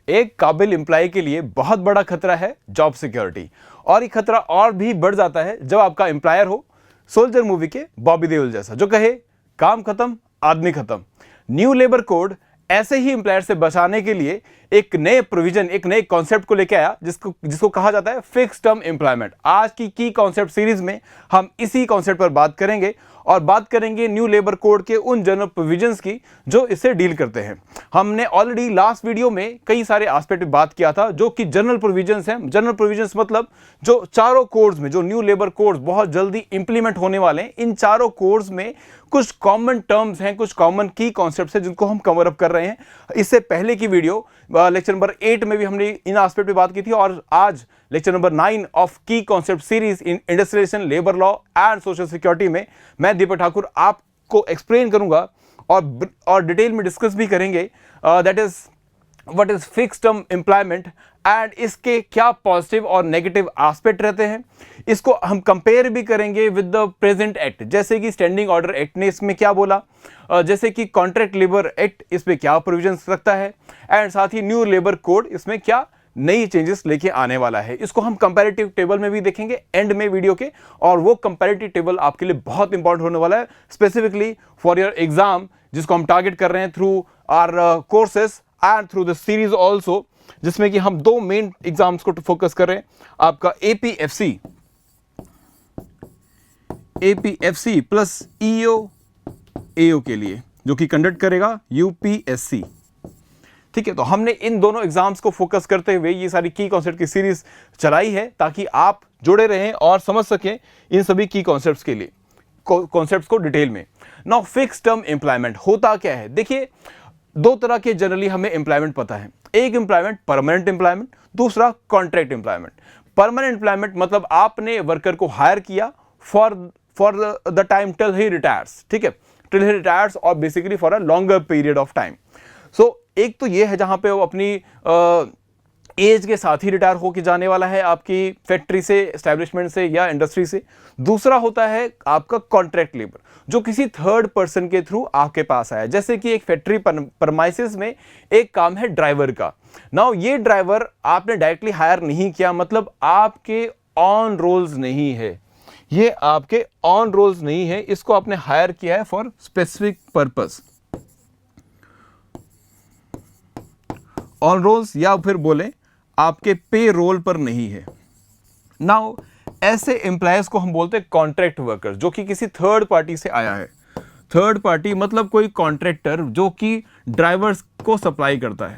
एक काबिल एम्प्लॉय के लिए बहुत बड़ा खतरा है जॉब सिक्योरिटी, और ये खतरा और भी बढ़ जाता है जब आपका एम्प्लॉयर हो सोल्जर मूवी के बॉबी देओल जैसा, जो कहे काम खत्म आदमी खत्म। न्यू लेबर कोड ऐसे ही एम्प्लॉयर से बचाने के लिए एक नए प्रोविजन, एक नए कॉन्सेप्ट को लेकर आया जिसको कहा जाता है फिक्स टर्म एम्प्लॉयमेंट। आज की कॉन्सेप्ट सीरीज में हम इसी कॉन्सेप्ट पर बात करेंगे और बात करेंगे न्यू लेबर कोड के उन जनरल प्रोविजंस की जो इससे डील करते हैं। हमने ऑलरेडी लास्ट वीडियो में कई सारे एस्पेक्ट पे बात किया था जो कि जनरल प्रोविजंस हैं। जनरल प्रोविजंस मतलब जो चारों कोड्स में, जो न्यू लेबर कोड्स बहुत जल्दी इंप्लीमेंट होने वाले हैं, इन चारों कोड्स में कुछ कॉमन टर्म्स हैं, कुछ कॉमन की कॉन्सेप्ट्स हैं जिनको हम कवर अप कर रहे हैं। इससे पहले की वीडियो लेक्चर नंबर 8 में भी हमने इन एस्पेक्ट पे बात की थी, और आज लेक्चर नंबर 9 ऑफ की concept series in industrialization, labour law and social security में मैं दीपक ठाकुर आपको एक्सप्लेन करूंगा और डिटेल में डिस्कस भी करेंगे that is what is fix term employment and इसके क्या पॉजिटिव और नेगेटिव एस्पेक्ट रहते हैं। इसको हम कंपेयर भी करेंगे विद द प्रेजेंट एक्ट, जैसे कि स्टैंडिंग ऑर्डर एक्ट ने इसमें क्या बोला, जैसे कि कॉन्ट्रैक्ट लेबर एक्ट इसमें क्या प्रोविजंस रखता है, एंड साथ ही न्यू लेबर कोड इसमें क्या नई चेंजेस लेके आने वाला है। इसको हम कंपैरेटिव टेबल में भी देखेंगे एंड में वीडियो के, और वो कंपैरेटिव टेबल आपके लिए बहुत इंपॉर्टेंट होने वाला है स्पेसिफिकली फॉर योर एग्जाम, जिसको हम टारगेट कर रहे हैं through our courses and through the series also, जिसमें कि हम दो मेन एग्जाम्स को फोकस कर रहे हैं। आपका एपीएफसी प्लस एओ के लिए, जो कि कंडक्ट करेगा यूपीएससी। ठीक है, तो हमने इन दोनों एग्जाम्स को फोकस करते हुए ये सारी की कॉन्सेप्ट की सीरीज चलाई है ताकि आप जुड़े रहें और समझ सकें इन सभी की कॉन्सेप्ट्स के लिए, कॉन्सेप्ट्स को डिटेल में। नाउ फिक्स टर्म एम्प्लॉयमेंट होता क्या है? देखिए, दो तरह के जनरली हमें एम्प्लॉयमेंट पता है। एक एम्प्लॉयमेंट परमानेंट एम्प्लॉयमेंट, दूसरा कॉन्ट्रैक्ट एम्प्लॉयमेंट। परमानेंट एम्प्लॉयमेंट मतलब आपने वर्कर को हायर किया for the time till he retires, ठीक है, टिल ही रिटायर्स, और basically for a longer period of time. So एक तो ये है जहां पे वो अपनी एज के साथ ही रिटायर होकर जाने वाला है आपकी फैक्ट्री से, एस्टैब्लिशमेंट से या इंडस्ट्री से। दूसरा होता है आपका कॉन्ट्रैक्ट लेबर, जो किसी थर्ड पर्सन के थ्रू आपके पास आया, जैसे कि एक फैक्ट्री परमाइसिस में एक काम है ड्राइवर का। नाउ ये ड्राइवर आपने डायरेक्टली हायर नहीं किया, मतलब आपके ऑन रोल्स नहीं है, ये आपके ऑन रोल्स नहीं है, इसको आपने हायर किया है for specific purpose, on rolls, या फिर बोले आपके पे रोल पर नहीं है। नाउ ऐसे एम्प्लॉयज को हम बोलते हैं कॉन्ट्रैक्ट वर्कर्स, जो कि किसी थर्ड पार्टी से आया है। थर्ड पार्टी मतलब कोई कॉन्ट्रैक्टर जो कि ड्राइवर्स को सप्लाई करता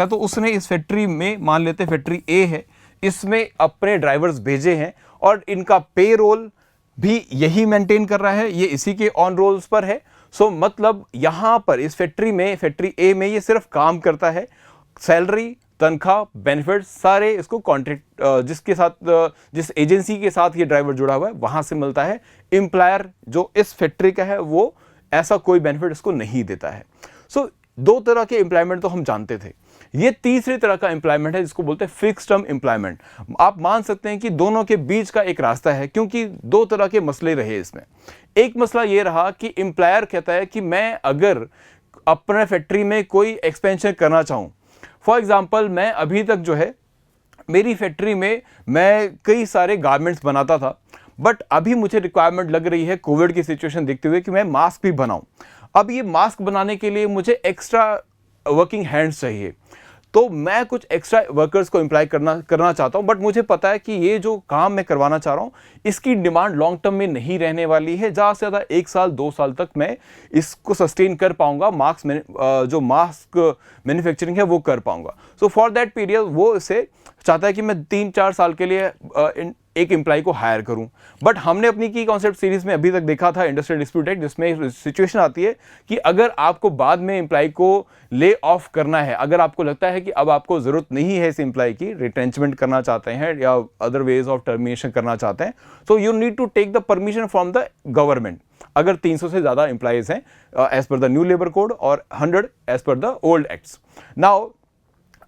है, तो उसने इस फैक्ट्री में, मान लेते फैक्ट्री ए है, इसमें अपने ड्राइवर्स भेजे हैं और इनका पे रोल भी यही मेंटेन कर रहा है, ये इसी के ऑन रोल्स पर है। सो मतलब यहां पर इस फैक्ट्री में, फैक्ट्री ए में ये सिर्फ काम करता है, सैलरी, तनख्वाह, बेनिफिट सारे इसको कॉन्ट्रैक्ट जिसके साथ, जिस एजेंसी के साथ ये ड्राइवर जुड़ा हुआ है वहां से मिलता है। एम्प्लॉयर जो इस फैक्ट्री का है वो ऐसा कोई बेनिफिट इसको नहीं देता है। सो दो तरह के एम्प्लॉयमेंट तो हम जानते थे। ये तीसरी तरह का एम्प्लॉयमेंट है जिसको बोलते हैं फिक्स टर्म एम्प्लॉयमेंट। आप मान सकते हैं कि दोनों के बीच का एक रास्ता है, क्योंकि दो तरह के मसले रहे इसमें। एक मसला ये रहा कि एम्प्लॉयर कहता है कि मैं अगर अपने फैक्ट्री में कोई एक्सपेंशन करना चाहूं, फॉर एग्जाम्पल मैं अभी तक जो है मेरी फैक्ट्री में मैं कई सारे गारमेंट्स बनाता था, बट अभी मुझे रिक्वायरमेंट लग रही है कोविड की सिचुएशन देखते हुए कि मैं मास्क भी बनाऊं। अब ये मास्क बनाने के लिए मुझे एक्स्ट्रा वर्किंग हैंड्स चाहिए, तो मैं कुछ एक्स्ट्रा वर्कर्स को एम्प्लॉय करना चाहता हूं, बट मुझे पता है कि ये जो काम मैं करवाना चाह रहा हूं इसकी डिमांड लॉन्ग टर्म में नहीं रहने वाली है, ज़्यादा से ज़्यादा 1 साल 2 साल तक मैं इसको सस्टेन कर पाऊंगा, जो मास्क मैन्युफैक्चरिंग है वो कर पाऊंगा। सो फॉर दैट पीरियड वो इसे चाहता है कि मैं 3-4 साल के लिए एक एम्प्लॉय को हायर करूं। बट हमने अपनी की कॉन्सेप्ट सीरीज में अभी तक देखा था इंडस्ट्रियल डिस्प्यूट एक्ट, जिसमें सिचुएशन आती है कि अगर आपको बाद में एम्प्लॉय को ले ऑफ करना है, अगर आपको लगता है कि अब आपको जरूरत नहीं है इस एम्प्लॉय की, रिटेंचमेंट करना चाहते हैं या अदर वेज ऑफ टर्मिनेशन करना चाहते हैं, तो you need to take the permission from the government. अगर 300 से ज्यादा एम्प्लॉयज हैं as per the new labour code और 100 as per the old acts. Now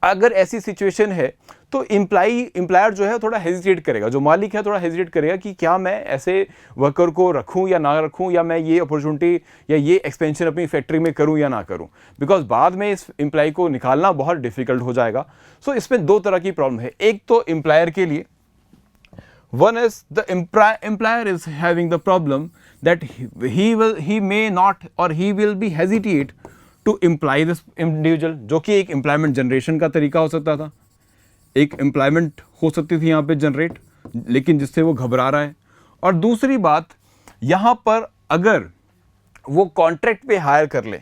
अगर ऐसी सिचुएशन है तो एम्प्लॉयर जो है थोड़ा हेजिटेट करेगा, जो मालिक है थोड़ा हेजिटेट करेगा कि क्या मैं ऐसे वर्कर को रखूं या ना रखूं, या मैं ये अपॉर्चुनिटी या ये एक्सपेंशन अपनी फैक्ट्री में करूं या ना करूं, बिकॉज बाद में इस एम्प्लॉय को निकालना बहुत डिफिकल्ट हो जाएगा। सो इसमें दो तरह की प्रॉब्लम है। एक तो एम्प्लॉयर के लिए, one is the employer is having the problem that he may not or he will be hesitate to employ this individual, जो कि एक एम्प्लॉयमेंट जनरेशन का तरीका हो सकता था, एक एम्प्लॉयमेंट हो सकती थी यहाँ पे जनरेट, लेकिन जिससे वो घबरा रहा है। और दूसरी बात, यहाँ पर अगर वो कॉन्ट्रैक्ट पे हायर कर ले,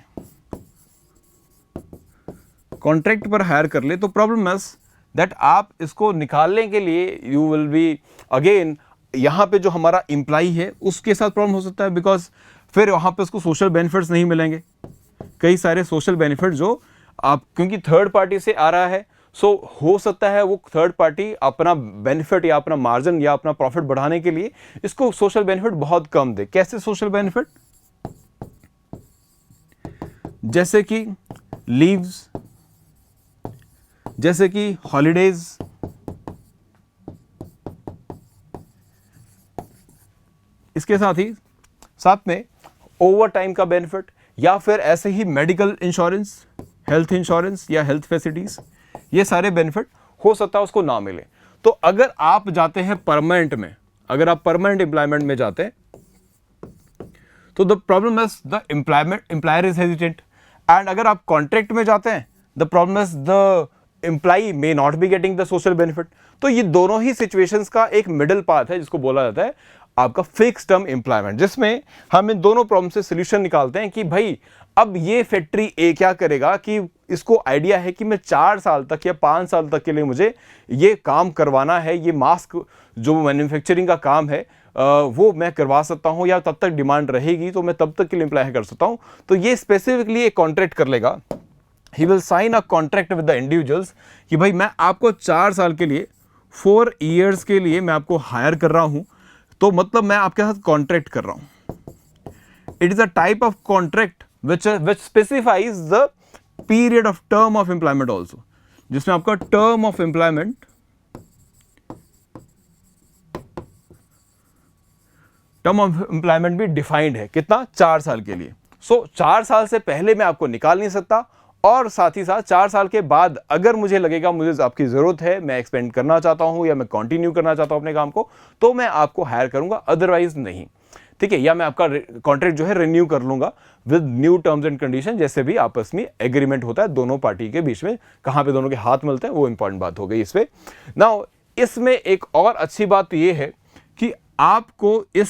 कॉन्ट्रैक्ट पर हायर कर ले, तो प्रॉब्लम इज दैट आप इसको निकालने के लिए यू विल बी अगेन, यहाँ पे जो हमारा एम्प्लॉई है उसके साथ प्रॉब्लम हो सकता है, बिकॉज फिर वहाँ पे उसको सोशल बेनिफिट्स नहीं मिलेंगे, कई सारे सोशल बेनिफिट जो आप, क्योंकि थर्ड पार्टी से आ रहा है, सो हो सकता है वो थर्ड पार्टी अपना बेनिफिट या अपना मार्जिन या अपना प्रॉफिट बढ़ाने के लिए इसको सोशल बेनिफिट बहुत कम दे। कैसे सोशल बेनिफिट? जैसे कि लीव्स, जैसे कि हॉलीडेज, इसके साथ में ओवर टाइम का बेनिफिट, या फिर ऐसे ही मेडिकल इंश्योरेंस, हेल्थ इंश्योरेंस या हेल्थ फैसिलिटीज, ये सारे बेनिफिट हो सकता है उसको ना मिले। तो अगर आप जाते हैं परमानेंट में, अगर आप परमानेंट एम्प्लॉयमेंट में जाते हैं, तो the problem is the employer is hesitant. And अगर आप कॉन्ट्रैक्ट में जाते हैं, the problem is the employee may not be getting the social benefit. तो ये दोनों ही सिचुएशंस का एक मिडिल पाथ है जिसको बोला जाता है आपका फिक्स टर्म एम्प्लॉयमेंट, जिसमें हम इन दोनों प्रॉब्लम से सोल्यूशन निकालते हैं कि भाई अब ये फैक्ट्री ए क्या करेगा कि इसको आइडिया है कि मैं 4 साल तक या 5 साल तक के लिए मुझे ये काम करवाना है, ये मास्क जो मैन्युफैक्चरिंग का काम है वो मैं करवा सकता हूँ, या तब तक डिमांड रहेगी तो मैं तब तक के लिए एम्प्लॉय कर सकता हूँ। तो ये स्पेसिफिकली एक कॉन्ट्रैक्ट कर लेगा, he will sign a contract with the individuals कि भाई मैं आपको 4 साल के लिए, 4 ईयर्स के लिए मैं आपको हायर कर रहा हूँ, तो मतलब मैं आपके साथ कॉन्ट्रैक्ट कर रहा हूँ। It is a type of contract which specifies the period of term of employment also, जिसमें आपका term of employment भी डिफाइंड है, कितना? 4 साल के लिए। सो 4 साल से पहले मैं आपको निकाल नहीं सकता, और साथ ही साथ 4 साल के बाद अगर मुझे लगेगा मुझे आपकी जरूरत है, मैं एक्सपेंड करना चाहता हूं या मैं कंटिन्यू करना चाहता हूं अपने काम को, तो मैं आपको हायर करूंगा, अदरवाइज नहीं। ठीक है, या मैं आपका कॉन्ट्रैक्ट जो है रिन्यू कर लूंगा with new terms and condition, जैसे भी आपस में एग्रीमेंट होता है दोनों पार्टी के बीच में, कहां पे दोनों के हाथ मिलते हैं, वो इंपॉर्टेंट बात हो गई इस पे। नाउ इसमें एक और अच्छी बात ये है कि आपको इस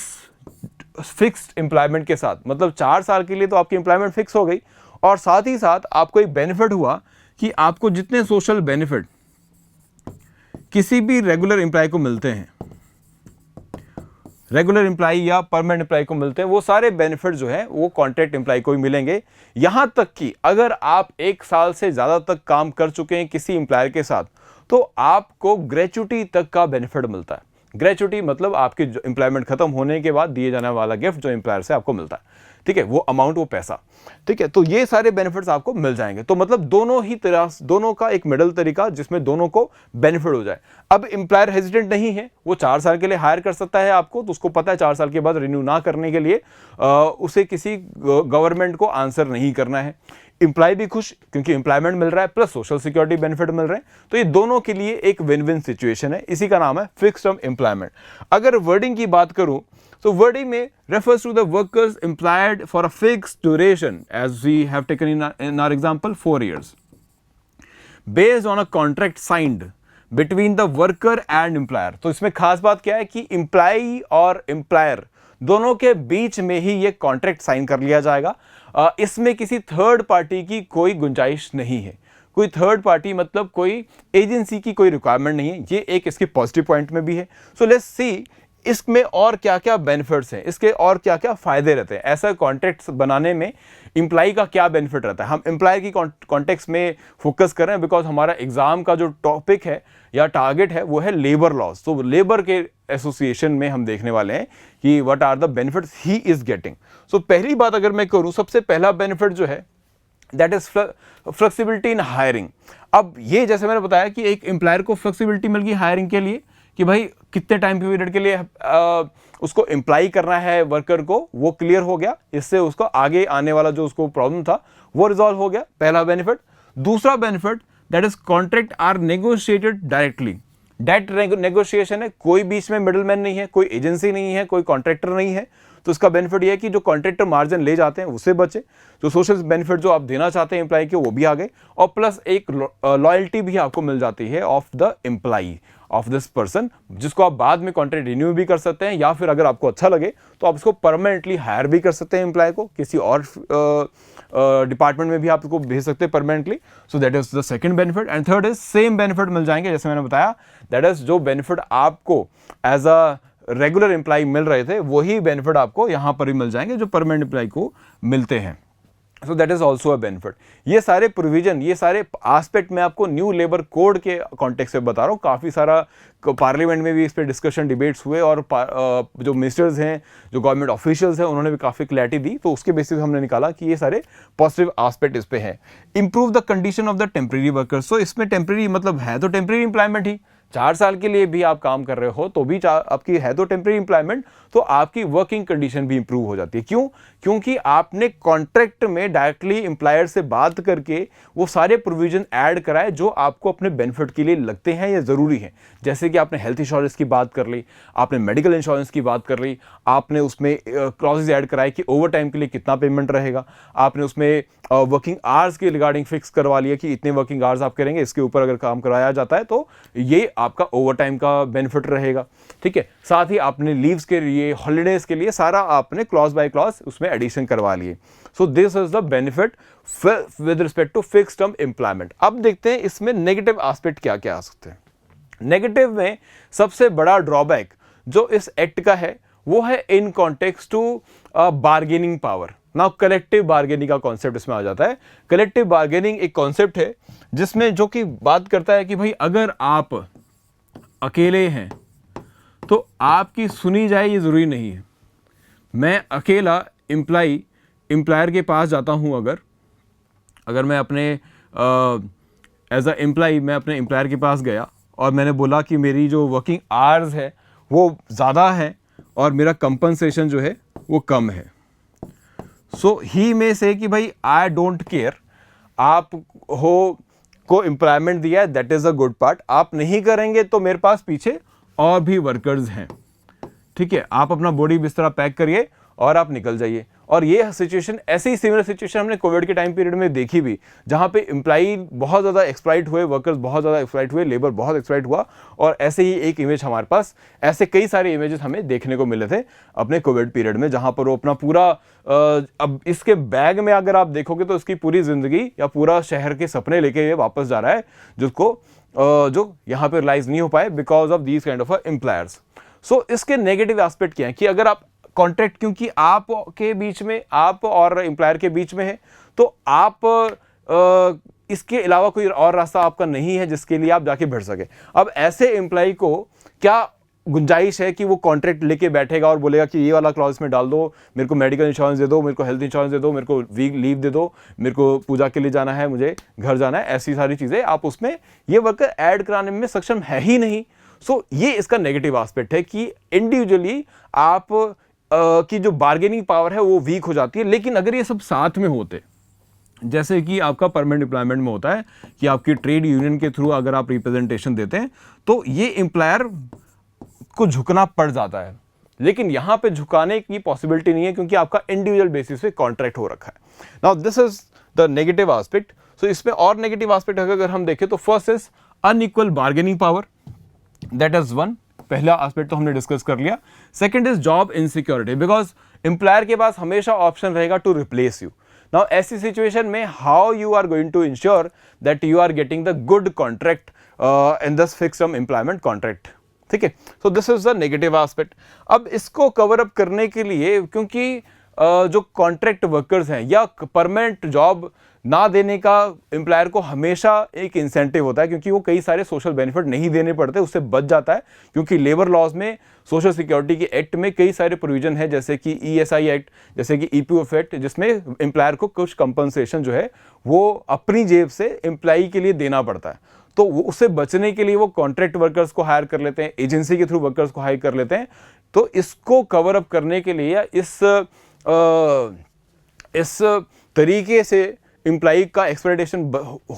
फिक्स्ड एम्प्लॉयमेंट के साथ, मतलब 4 साल के लिए तो आपकी एम्प्लॉयमेंट फिक्स हो गई, और साथ ही साथ आपको एक बेनिफिट हुआ कि आपको जितने सोशल बेनिफिट किसी भी रेगुलर एम्प्लॉय को मिलते हैं, रेगुलर एम्प्लॉय या परमानेंट एम्प्लॉय को मिलते हैं, वो सारे बेनिफिट जो है वो कॉन्ट्रैक्ट एम्प्लॉय को ही मिलेंगे। यहां तक कि अगर आप 1 साल से ज्यादा तक काम कर चुके हैं किसी एम्प्लॉयर के साथ, तो आपको ग्रेच्युटी तक का बेनिफिट मिलता है। ग्रेच्युटी मतलब आपके एम्प्लॉयमेंट खत्म होने के बाद दिए जाने वाला गिफ्ट जो एम्प्लॉयर से आपको मिलता है, ठीक है, वो अमाउंट, वो पैसा, ठीक है। तो ये सारे बेनिफिट्स आपको मिल जाएंगे। तो मतलब दोनों ही तरह, दोनों का एक मिडल तरीका जिसमें दोनों को बेनिफिट हो जाए। अब एम्प्लॉयर हेजिटेंट नहीं है, वो 4 साल के लिए हायर कर सकता है आपको, तो उसको पता है 4 साल के बाद रिन्यू ना करने के लिए उसे किसी गवर्नमेंट को आंसर नहीं करना है। एम्प्लॉय भी खुश क्योंकि एम्प्लॉयमेंट मिल रहा है प्लस सोशल सिक्योरिटी बेनिफिट मिल रहे हैं, तो ये दोनों के लिए एक विन विन सिचुएशन है। इसी का नाम है फिक्स्ड टर्म एम्प्लॉयमेंट। अगर वर्डिंग की बात करूं तो वर्डिंग में refers to the workers employed for a fixed duration, as we have taken in our example 4 years, based on a contract signed between the worker and employer। तो इसमें खास बात क्या है कि एम्प्लॉय और एम्प्लॉयर दोनों के बीच में ही ये कॉन्ट्रैक्ट साइन कर लिया जाएगा। इसमें किसी थर्ड पार्टी की कोई गुंजाइश नहीं है। कोई थर्ड पार्टी मतलब कोई एजेंसी की कोई रिक्वायरमेंट नहीं है। ये एक इसके पॉजिटिव पॉइंट में भी है। सो लेट्स सी इसमें और क्या क्या बेनिफिट्स हैं, इसके और क्या क्या फायदे रहते हैं, ऐसा कॉन्ट्रैक्ट्स बनाने में एम्प्लॉय का क्या बेनिफिट रहता है। हम एम्प्लॉय की कॉन्टेक्स्ट में फोकस कर रहे हैं बिकॉज हमारा एग्जाम का जो टॉपिक है या टारगेट है वो है लेबर लॉस। तो लेबर के एसोसिएशन में हम देखने वाले हैं कि what are the benefits he is getting. So पहली बात अगर मैं करूं, सबसे पहला बेनिफिट जो है that is flexibility in hiring. अब ये जैसे मैंने बताया कि एक एम्प्लॉयर को फ्लेक्सिबिलिटी मिल गई हायरिंग के लिए कि भाई कितने टाइम पीरियड के लिए उसको एम्प्लॉय करना है वर्कर को, वो क्लियर हो गया। इससे उसको आगे आने वाला जो उसको प्रॉब्लम था वो रिजॉल्व हो गया, पहला बेनिफिट। दूसरा benefit that is contract are negotiated directly. Direct negotiation है, कोई बीच में मिडलमैन नहीं है, कोई एजेंसी नहीं है, कोई कॉन्ट्रैक्टर नहीं है। तो इसका बेनिफिट ये है कि जो कॉन्ट्रैक्टर मार्जिन ले जाते हैं उससे बचे, जो सोशल बेनिफिट जो आप देना चाहते हैं एम्प्लॉय के वो भी आ गए, और प्लस एक लॉयल्टी भी आपको मिल जाती है of the employ of this person, जिसको आप बाद में कॉन्ट्रैक्ट रिन्यू भी कर सकते हैं, या फिर अगर आपको अच्छा लगे तो आप इसको परमानेंटली हायर भी कर सकते हैं एम्प्लॉय को, किसी और डिपार्टमेंट में भी आप इसको भेज सकते हैं permanently. So that is the second benefit. And third is same benefit मिल जाएंगे जैसे मैंने बताया, दैट इज जो बेनिफिट आपको एज अ रेगुलर एम्प्लॉय मिल रहे थे वही बेनिफिट आपको यहां पर भी मिल जाएंगे जो परमानेंट एम्प्लॉय को मिलते हैं। सो that is also a benefit. ये सारे प्रोविजन, ये सारे एस्पेक्ट मैं आपको न्यू लेबर कोड के कॉन्टेक्स्ट से बता रहा हूँ। काफ़ी सारा पार्लियामेंट में भी इस पर डिस्कशन डिबेट्स हुए, और जो मिनिस्टर्स हैं, जो गवर्नमेंट ऑफिशियल्स हैं, उन्होंने भी काफ़ी क्लैरिटी दी। तो उसके बेसिस हमने निकाला कि ये सारे पॉजिटिव एस्पेक्ट इस पे हैं। Improve the condition of the temporary workers. So इसमें टेम्प्रेरी मतलब है तो टेम्प्रेरी एम्प्लॉयमेंट ही, 4 साल के लिए भी आप काम कर रहे हो तो भी आपकी है तो टेम्प्रेरी एम्प्लॉयमेंट, तो आपकी वर्किंग कंडीशन भी इंप्रूव हो जाती है। क्यों? क्योंकि आपने कॉन्ट्रैक्ट में डायरेक्टली एम्प्लॉयर से बात करके वो सारे प्रोविजन ऐड कराए जो आपको अपने बेनिफिट के लिए लगते हैं या ज़रूरी है। जैसे कि आपने हेल्थ इंश्योरेंस की बात कर ली, आपने मेडिकल इंश्योरेंस की बात कर ली, आपने उसमें क्लॉजेज ऐड कराए कि ओवर टाइम के लिए कितना पेमेंट रहेगा, आपने उसमें वर्किंग आवर्स के रिगार्डिंग फिक्स करवा लिया कि इतने वर्किंग आवर्स आप करेंगे, इसके ऊपर अगर काम कराया जाता है तो ये आपका ओवर टाइम का बेनिफिट रहेगा। ठीक है, साथ ही आपने लीव्स के लिए, हॉलीडेज के लिए सारा आपने क्लॉज बाय क्लॉज उसमें एडिशन करवा लिए। So this is the benefit with respect to fixed term employment. अब देखते हैं इसमें नेगेटिव एस्पेक्ट क्या क्या आ सकते हैं। नेगेटिव में सबसे बड़ा ड्रॉबैक जो इस एक्ट का है वो है in context to bargaining power. Now collective bargaining का कॉन्सेप्ट इसमें आ जाता है। कलेक्टिव बार्गेनिंग एक कॉन्सेप्ट है जिसमें जो कि बात करता है कि भाई अगर आप अकेले हैं तो आपकी सुनी जाए ये जरूरी नहीं है। मैं अकेला एम्प्लॉयर के पास जाता हूं, अगर मैं अपने एज अ एम्प्लॉय मैं अपने एम्प्लॉयर के पास गया और मैंने बोला कि मेरी जो वर्किंग आवर्स है वो ज़्यादा है और मेरा कंपनसेशन जो है वो कम है, सो ही में से कि भाई आई डोंट केयर, आप हो को एम्प्लॉयमेंट दिया है, that is a good part. आप नहीं करेंगे तो मेरे पास पीछे और भी वर्कर्स हैं। ठीक है, आप अपना बॉडी बिस्तरा पैक करिए और आप निकल जाइए। और ये सिचुएशन, ऐसे ही सिमिलर सिचुएशन हमने कोविड के टाइम पीरियड में देखी भी, जहाँ पे एम्प्लॉई बहुत ज़्यादा एक्सप्लॉइट हुए, वर्कर्स बहुत ज़्यादा एक्सप्लॉइट हुए, लेबर बहुत एक्सप्लॉइट हुआ। और ऐसे ही एक इमेज हमारे पास, ऐसे कई सारे इमेजेस हमें देखने को मिले थे अपने कोविड पीरियड में, जहाँ पर वो अपना पूरा अब इसके बैग में अगर आप देखोगे तो उसकी पूरी ज़िंदगी या पूरा शहर के सपने लेके ये वापस जा रहा है, जिसको जो यहाँ पे रियलाइज नहीं हो पाए because of these kind of employers. So इसके नेगेटिव एस्पेक्ट क्या है कि अगर आप कॉन्ट्रैक्ट, क्योंकि आप के बीच में, आप और एम्प्लॉयर के बीच में है, तो आप इसके अलावा कोई और रास्ता आपका नहीं है जिसके लिए आप जाके भिड़ सके। अब ऐसे एम्प्लॉय को क्या गुंजाइश है कि वो कॉन्ट्रैक्ट लेके बैठेगा और बोलेगा कि ये वाला क्लॉज में डाल दो, मेरे को मेडिकल इंश्योरेंस दे दो, मेरे को हेल्थ इंश्योरेंस दे दो, मेरे को वीक लीव दे दो, मेरे को पूजा के लिए जाना है, मुझे घर जाना है, ऐसी सारी चीज़ें आप उसमें ये वर्कर ऐड कराने में सक्षम है ही नहीं। सो ये इसका नेगेटिव एस्पेक्ट है कि इंडिविजुअली आप की जो बार्गेनिंग पावर है वो वीक हो जाती है। लेकिन अगर ये सब साथ में होते, जैसे कि आपका परमानेंट एम्प्लॉयमेंट में होता है कि आपकी ट्रेड यूनियन के थ्रू अगर आप रिप्रेजेंटेशन देते हैं तो ये एम्प्लॉयर को झुकना पड़ जाता है। लेकिन यहां पे झुकाने की पॉसिबिलिटी नहीं है क्योंकि आपका इंडिविजुअल बेसिस पे कॉन्ट्रैक्ट हो रखा है। Now this is the negative aspect. So इसमें और नेगेटिव एस्पेक्ट अगर हम देखें तो first is unequal bargaining power, that is one, पहला एस्पेक्ट तो हमने डिस्कस कर लिया। Second is job insecurity, because employer के पास हमेशा ऑप्शन रहेगा टू रिप्लेस यू। नाउ ऐसी सिचुएशन में how you are going to ensure that you are getting the good contract in this fixed term employment contract. ठीक है, सो this is the negative aspect. अब इसको कवर अप करने के लिए, क्योंकि जो कॉन्ट्रैक्ट वर्कर्स हैं या परमानेंट जॉब ना देने का एम्प्लॉयर को हमेशा एक इंसेंटिव होता है, क्योंकि वो कई सारे सोशल बेनिफिट नहीं देने पड़ते, उससे बच जाता है। क्योंकि लेबर लॉज में, सोशल सिक्योरिटी के एक्ट में कई सारे प्रोविजन है, जैसे कि ESI एक्ट, जैसे कि EPF एक्ट, जिसमें एम्प्लॉयर को कुछ कंपनसेशन जो है वो अपनी जेब से एम्प्लॉई के लिए देना पड़ता है। तो उससे बचने के लिए वो कॉन्ट्रैक्ट वर्कर्स को हायर कर लेते हैं, एजेंसी के थ्रू वर्कर्स को हायर कर लेते हैं। तो इसको कवर अप करने के लिए, या इस तरीके से एम्प्लॉई का एक्सप्लॉयटेशन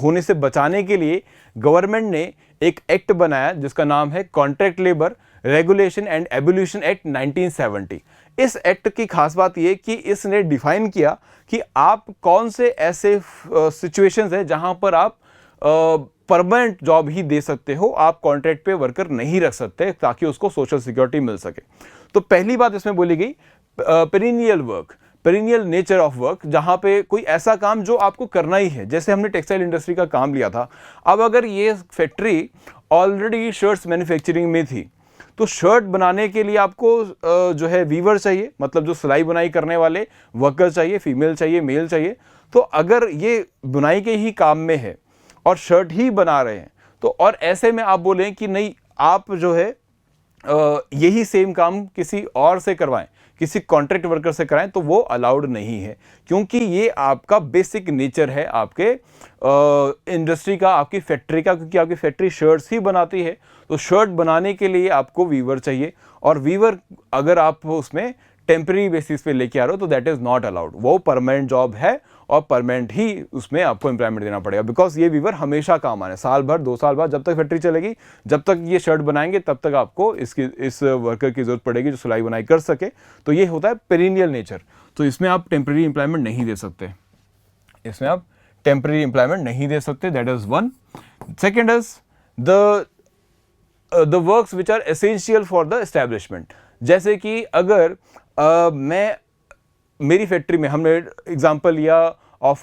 होने से बचाने के लिए गवर्नमेंट ने एक एक्ट बनाया जिसका नाम है contract labour regulation and abolition act 1970। इस एक्ट की खास बात यह कि इसने डिफाइन किया कि आप कौन से ऐसे सिचुएशंस है जहां पर आप परमानेंट जॉब ही दे सकते हो, आप कॉन्ट्रैक्ट पे वर्कर नहीं रख सकते, ताकि उसको सोशल सिक्योरिटी मिल सके। तो पहली बात इसमें बोली गई perennial work, perennial nature of work, जहां पे कोई ऐसा काम जो आपको करना ही है। जैसे हमने टेक्सटाइल इंडस्ट्री का काम लिया था, अब अगर ये फैक्ट्री ऑलरेडी शर्ट्स मैन्युफैक्चरिंग में थी, तो शर्ट बनाने के लिए आपको जो है वीवर चाहिए, मतलब जो सिलाई बुनाई करने वाले वर्कर चाहिए, फीमेल चाहिए, मेल चाहिए। तो अगर ये बुनाई के ही काम में है और शर्ट ही बना रहे हैं, तो और ऐसे में आप बोलें कि नहीं, आप जो है यही सेम काम किसी और से करवाएं, किसी कॉन्ट्रैक्ट वर्कर से कराएं, तो वो अलाउड नहीं है, क्योंकि ये आपका बेसिक नेचर है आपके इंडस्ट्री का, आपकी फैक्ट्री का। क्योंकि आपकी फैक्ट्री शर्ट्स ही बनाती है, तो शर्ट बनाने के लिए आपको वीवर चाहिए, और वीवर अगर आप उसमें टेम्परेरी बेसिस पे लेके आ रहे हो तो दैट इज नॉट अलाउड। वो परमानेंट जॉब है और परमानेंट ही उसमें आपको एम्प्लॉयमेंट देना पड़ेगा, बिकॉज ये वीवर हमेशा काम आने, साल भर 2 साल बाद जब तक फैक्ट्री चलेगी, जब तक ये शर्ट बनाएंगे, तब तक आपको इस वर्कर की जरूरत पड़ेगी जो सिलाई बुनाई कर सके। तो ये होता है पेरिनियल नेचर। तो इसमें आप टेम्परेरी एम्प्लॉयमेंट नहीं दे सकते, इसमें आप टेम्परेरी एम्प्लॉयमेंट नहीं दे सकते, that is one. Second is the works which are essential for the establishment. जैसे कि अगर मेरी फैक्ट्री में, हमने एग्जांपल लिया ऑफ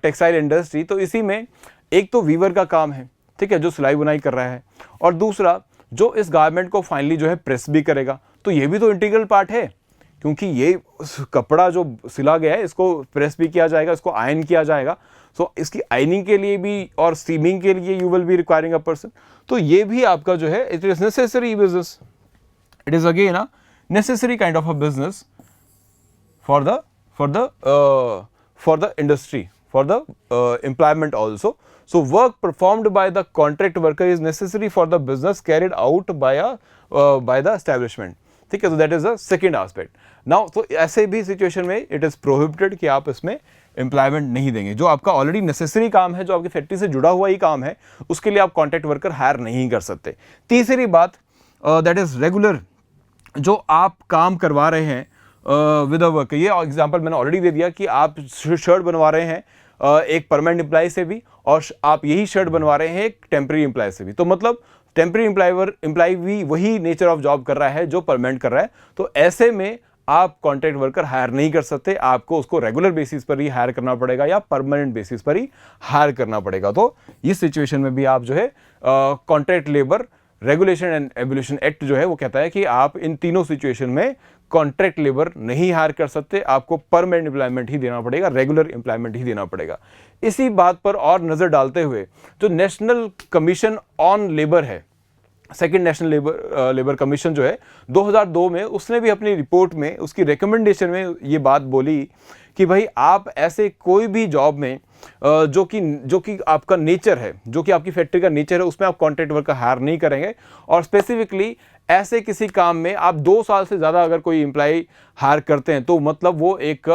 टेक्सटाइल इंडस्ट्री, तो इसी में एक तो वीवर का काम है, ठीक है, जो सिलाई बुनाई कर रहा है, और दूसरा जो इस गारमेंट को फाइनली जो है प्रेस भी करेगा। तो ये भी तो इंटीग्रल पार्ट है, क्योंकि ये कपड़ा जो सिला गया है इसको प्रेस भी किया जाएगा, इसको आयन किया जाएगा। सो इसकी आयनिंग के लिए भी और स्टीमिंग के लिए you will be requiring a person. तो ये भी आपका जो है, it is necessary business, it is again a necessary kind of a business for the industry, for the employment also. So work performed by the contract worker is necessary for the business carried out by the establishment, ठीक है। तो that is the second aspect. Now तो ऐसे भी situation में it is prohibited कि आप इसमें एम्प्लॉयमेंट नहीं देंगे। जो आपका ऑलरेडी नेसेसरी काम है, जो आपकी फैक्ट्री से जुड़ा हुआ ही काम है, उसके लिए आप कॉन्ट्रैक्ट वर्कर हायर नहीं कर सकते। तीसरी बात दैट इज रेगुलर, जो आप काम करवा रहे हैं विद अ वर्कर। ये एग्जांपल मैंने ऑलरेडी दे दिया कि आप शर्ट बनवा रहे हैं एक परमानेंट एम्प्लॉय से भी, और आप यही शर्ट बनवा रहे हैं एक टेम्परेरी एम्प्लॉय से भी। तो मतलब टेम्परेरी एम्प्लॉय भी वही नेचर ऑफ जॉब कर रहा है जो परमानेंट कर रहा है। तो ऐसे में आप कॉन्ट्रैक्ट वर्कर हायर नहीं कर सकते, आपको उसको रेगुलर बेसिस पर ही हायर करना पड़ेगा या परमानेंट बेसिस पर ही हायर करना पड़ेगा। तो इस सिचुएशन में भी आप जो है contract labour regulation and abolition act जो है वो कहता है कि आप इन तीनों सिचुएशन में कॉन्ट्रैक्ट लेबर नहीं हायर कर सकते, आपको परमानेंट एम्प्लॉयमेंट ही देना पड़ेगा, रेगुलर एम्प्लॉयमेंट ही देना पड़ेगा। इसी बात पर और नजर डालते हुए जो नेशनल कमीशन ऑन लेबर है, सेकेंड नेशनल लेबर कमीशन जो है 2002 में, उसने भी अपनी रिपोर्ट में, उसकी रिकमेंडेशन में ये बात बोली कि भाई आप ऐसे कोई भी जॉब में जो कि आपका नेचर है, जो कि आपकी फैक्ट्री का नेचर है, उसमें आप कॉन्ट्रैक्ट वर्कर हायर नहीं करेंगे। और स्पेसिफिकली ऐसे किसी काम में आप 2 साल से ज़्यादा अगर कोई एम्प्लॉय हायर करते हैं, तो मतलब वो एक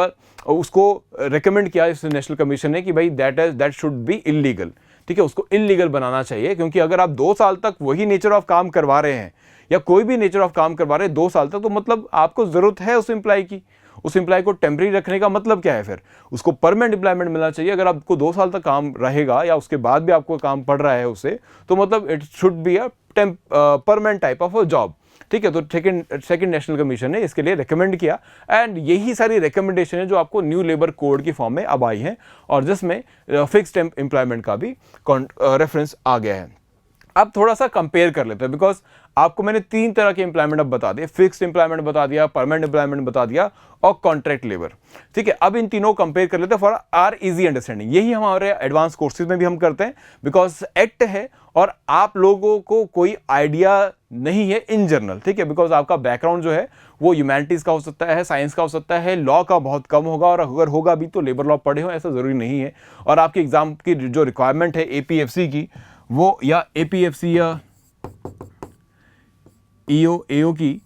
उसको रिकमेंड किया इस नेशनल कमीशन ने कि भाई दैट शुड बी इलीगल, ठीक है, उसको इलीगल बनाना चाहिए। क्योंकि अगर आप 2 साल तक वही नेचर ऑफ काम करवा रहे हैं, या कोई भी नेचर ऑफ काम करवा रहे हैं 2 साल तक, तो मतलब आपको ज़रूरत है उस एम्प्लॉय की। उस एम्प्लॉय को टेम्परेरी रखने का मतलब क्या है, फिर उसको परमानेंट एम्प्लॉयमेंट मिलना चाहिए। अगर आपको 2 साल तक काम रहेगा या उसके बाद भी आपको काम पड़ रहा है उससे, तो मतलब it should be a permanent type of a job, ठीक है। तो सेकंड नेशनल कमीशन ने इसके लिए रिकमेंड किया, एंड यही सारी रिकमेंडेशन है जो आपको न्यू लेबर कोड की फॉर्म में अब आई हैं, और जिसमें फिक्स्ड एम्प्लॉयमेंट का भी रेफरेंस आ गया है। अब थोड़ा सा कंपेयर कर लेते हैं, बिकॉज आपको मैंने 3 तरह के एम्प्लॉयमेंट अब बता दिए, फिक्स्ड एम्प्लॉयमेंट बता दिया, परमानेंट एम्प्लॉयमेंट बता दिया और कॉन्ट्रैक्ट लेबर। ठीक है, अब इन तीनों कंपेयर कर लेते हैं फॉर आर इजी अंडरस्टैंडिंग। यही हमारे एडवांस कोर्सेज में भी हम करते हैं, बिकॉज एक्ट है और आप लोगों को कोई आइडिया नहीं है इन जनरल। ठीक है, बिकॉज आपका बैकग्राउंड जो है वो ह्यूमैनिटीज का हो सकता है, साइंस का हो सकता है, लॉ का बहुत कम होगा, और अगर होगा भी तो लेबर लॉ पढ़े हो, ऐसा जरूरी नहीं है। और आपकी एग्जाम की जो रिक्वायरमेंट है एपीएफसी की, वो या एपीएफसी या ईओ एओ की,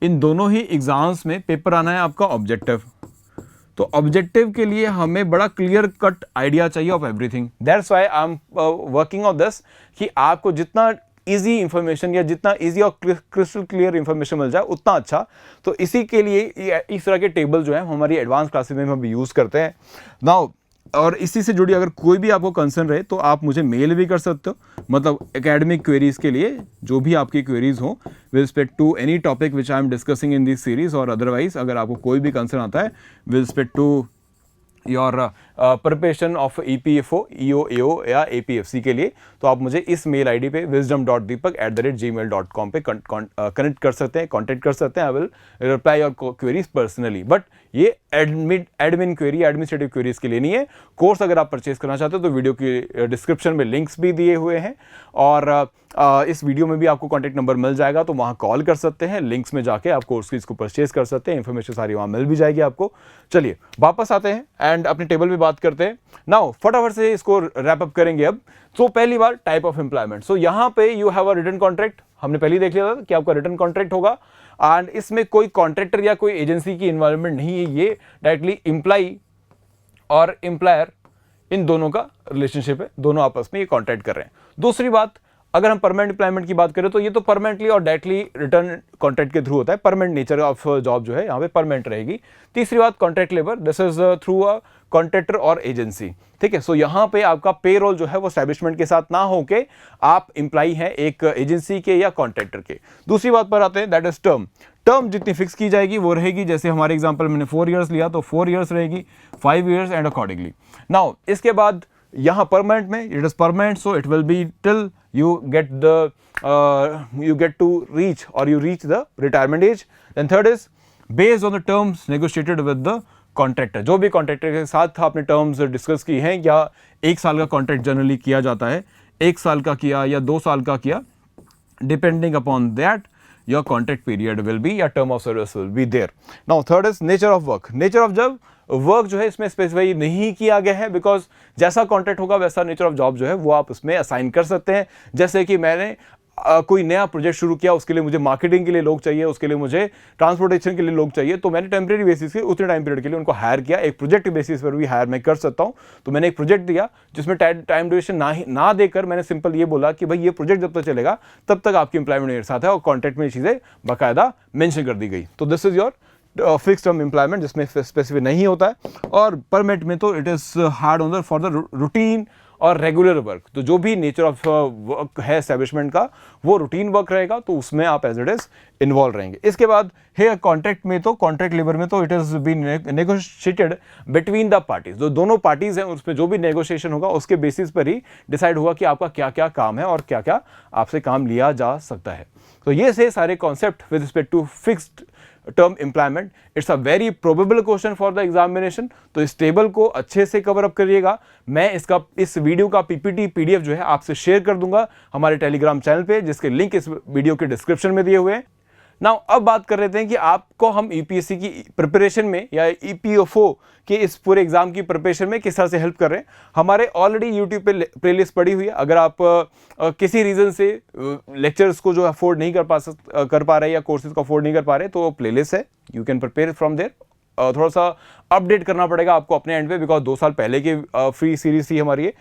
इन दोनों ही एग्जाम्स में पेपर आना है आपका ऑब्जेक्टिव। तो ऑब्जेक्टिव के लिए हमें बड़ा क्लियर कट आइडिया चाहिए of everything. That's why I am working on this, कि आपको जितना इजी इंफॉर्मेशन या जितना इजी और क्रिस्टल क्लियर इंफॉर्मेशन मिल जाए उतना अच्छा। तो इसी के लिए इस तरह के टेबल जो है हमारी एडवांस क्लासेस में हम यूज़ करते हैं नाउ। और इसी से जुड़ी अगर कोई भी आपको कंसर्न रहे तो आप मुझे मेल भी कर सकते हो, मतलब एकेडमिक क्वेरीज के लिए जो भी आपकी क्वेरीज हो with respect to any topic which I am discussing in this series, और अदरवाइज अगर आपको कोई भी कंसर्न आता है with respect to your preparation of EPFO, EO, AO या APFC के लिए, तो आप मुझे इस मेल आईडी पे wisdom.deepak@gmail.com पे कनेक्ट कर सकते हैं, कॉन्टेक्ट कर सकते हैं। I will reply your queries personally. But ये एडमिन क्वेरी, एडमिनिस्ट्रेटिव क्वेरीज के लिए नहीं है। कोर्स अगर आप परचेज करना चाहते हो तो वीडियो की डिस्क्रिप्शन में लिंक्स भी दिए हुए हैं, और इस वीडियो में भी आपको कॉन्टैक्ट नंबर मिल जाएगा, तो वहाँ कॉल कर सकते हैं, लिंक्स में जाके आप कोर्स की इसको परचेज कर सकते हैं, इन्फॉर्मेशन सारी वहाँ मिल भी जाएगी आपको। चलिए वापस आते हैं एंड अपने टेबल पे बात करते हैं। नाउ फटाफट से इसको रैप अप करेंगे अब। तो पहली बार टाइप ऑफ एम्प्लॉयमेंट। सो यहाँ पे you have a written contract, हमने पहले देख लिया था कि आपका रिटन कॉन्ट्रैक्ट होगा, एंड इसमें कोई कॉन्ट्रैक्टर या कोई एजेंसी की इन्वॉल्वमेंट नहीं है, ये डायरेक्टली एम्प्लॉय और एम्प्लॉयर इन दोनों का रिलेशनशिप है, दोनों आपस में ये कॉन्ट्रैक्ट कर रहे हैं। दूसरी बात, अगर हम परमानेंट एम्प्लॉयमेंट की बात करें तो ये तो परमानेंटली और डायरेक्टली रिटर्न कॉन्ट्रैक्ट के थ्रू होता है, परमानेंट नेचर ऑफ जॉब जो है यहाँ पे परमानेंट रहेगी। तीसरी बात, contract labour, this is through a contractor और एजेंसी। ठीक है, सो यहाँ पे आपका पे रोल जो है वो एस्टैब्लिशमेंट के साथ ना होके आप एम्प्लॉय हैं एक एजेंसी के या कॉन्ट्रैक्टर के। दूसरी बात पर आते हैं, दैट इज टर्म। टर्म जितनी फिक्स की जाएगी वो रहेगी, जैसे हमारे एग्जाम्पल मैंने 4 ईयर्स लिया तो 4 ईयर्स रहेगी, 5 ईयर्स एंड अकॉर्डिंगली। नाउ इसके बाद यहाँ परमानेंट में it is permanent, so it will be till you get to reach or you reach the retirement age. Then third is based on the terms negotiated with the contractor. जो भी contractor के साथ आपने terms discuss की हैं, या 1 साल का कॉन्ट्रैक्ट जनरली किया जाता है, 1 साल का किया या 2 साल का किया, depending upon that your contract period will be या term of service will be there. Now third is nature of work. Nature of job, work जो है इसमें स्पेसिफाई नहीं किया गया है, बिकॉज जैसा कॉन्ट्रैक्ट होगा वैसा नेचर ऑफ जॉब जो है वो आप उसमें असाइन कर सकते हैं। जैसे कि मैंने कोई नया प्रोजेक्ट शुरू किया, उसके लिए मुझे मार्केटिंग के लिए लोग चाहिए, उसके लिए मुझे ट्रांसपोर्टेशन के लिए लोग चाहिए, तो मैंने टेम्परेरी बेसिस पे उतने टाइम पीरियड के लिए उनको हायर किया। एक प्रोजेक्ट बेसिस पर भी हायर मैं कर सकता हूँ। तो मैंने एक प्रोजेक्ट दिया जिसमें टाइम ड्यूरेशन ना देकर मैंने सिंपल ये बोला कि भाई ये प्रोजेक्ट जब तक चलेगा तब तक आपकी एम्प्लॉयमेंट मेरे साथ है, और कॉन्ट्रैक्ट में ये चीज़ें बाकायदा मेंशन कर दी गई। तो this is your fix term employment जिसमें स्पेसिफिक नहीं होता है। और परमानेंट में तो it is hard on for the routine और रेगुलर वर्क। तो जो भी नेचर ऑफ वर्क है एस्टैब्लिशमेंट का वो रूटीन वर्क रहेगा, तो उसमें आप एज इट इज इन्वॉल्व रहेंगे। इसके बाद है कॉन्ट्रैक्ट में, तो कॉन्ट्रैक्ट लेबर में तो it is been negotiated between the parties. जो दोनों पार्टीज हैं उसमें जो भी नेगोशिएशन होगा उसके बेसिस पर ही डिसाइड होगा कि आपका क्या क्या काम है और क्या क्या आपसे काम लिया जा सकता है। तो ये से सारे concept with respect to fixed term employment. It's a very probable question for the examination, तो इस टेबल को अच्छे से कवर अप करिएगा। मैं इस वीडियो का पीपीटी PDF जो है आपसे शेयर कर दूंगा हमारे टेलीग्राम चैनल पे, जिसके लिंक इस वीडियो के डिस्क्रिप्शन में दिए हुए हैं। नाउ अब बात कर लेते हैं कि आपको हम यूपीएससी की प्रिपरेशन में या EPFO के इस पूरे एग्जाम की प्रिपरेशन में किस तरह से हेल्प कर रहे हैं। हमारे ऑलरेडी यूट्यूब पे प्लेलिस्ट पड़ी हुई है। अगर आप किसी रीज़न से लेक्चर्स को जो अफोर्ड नहीं कर पा रहे या कोर्सेज को अफोर्ड नहीं कर पा रहे, तो प्लेलिस्ट है, you can prepare from there. थोड़ा सा अपडेट करना पड़ेगा आपको अपने एंड पे, बिकॉज 2 साल पहले की फ्री सीरीज थी हमारी।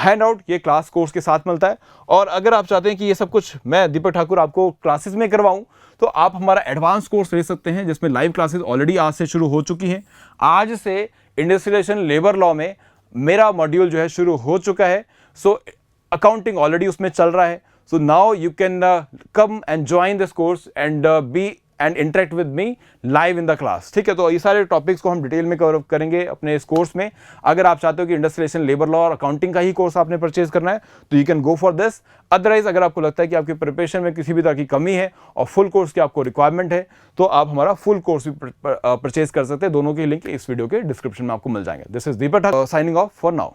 हैंड आउट ये क्लास कोर्स के साथ मिलता है। और अगर आप चाहते हैं कि ये सब कुछ मैं दीपक ठाकुर आपको क्लासेस में करवाऊं, तो आप हमारा एडवांस कोर्स ले सकते हैं, जिसमें लाइव क्लासेस ऑलरेडी आज से शुरू हो चुकी हैं। आज से इंडस्ट्रियलाइजेशन लेबर लॉ में मेरा मॉड्यूल जो है शुरू हो चुका है। सो अकाउंटिंग ऑलरेडी उसमें चल रहा है। So now you can come and join this course and be and interact with me live in the class. ठीक है, तो ये सारे टॉपिक्स को हम डिटेल में कवर करेंगे अपने इस कोर्स में। अगर आप चाहते हो कि इंडस्ट्रियलाइजेशन, लेबर लॉ और अकाउंटिंग का ही कोर्स आपने परचेज करना है तो you can go for this. Otherwise अगर आपको लगता है कि आपकी प्रिपरेशन में किसी भी तरह की कमी है और फुल कोर्स की आपको रिक्वायरमेंट है तो आप हमारा फुल कोर्स भी परचेज कर सकते हैं। दोनों के लिंक इस वीडियो के डिस्क्रिप्शन में आपको मिल जाएंगे। This is Deepak signing off for now.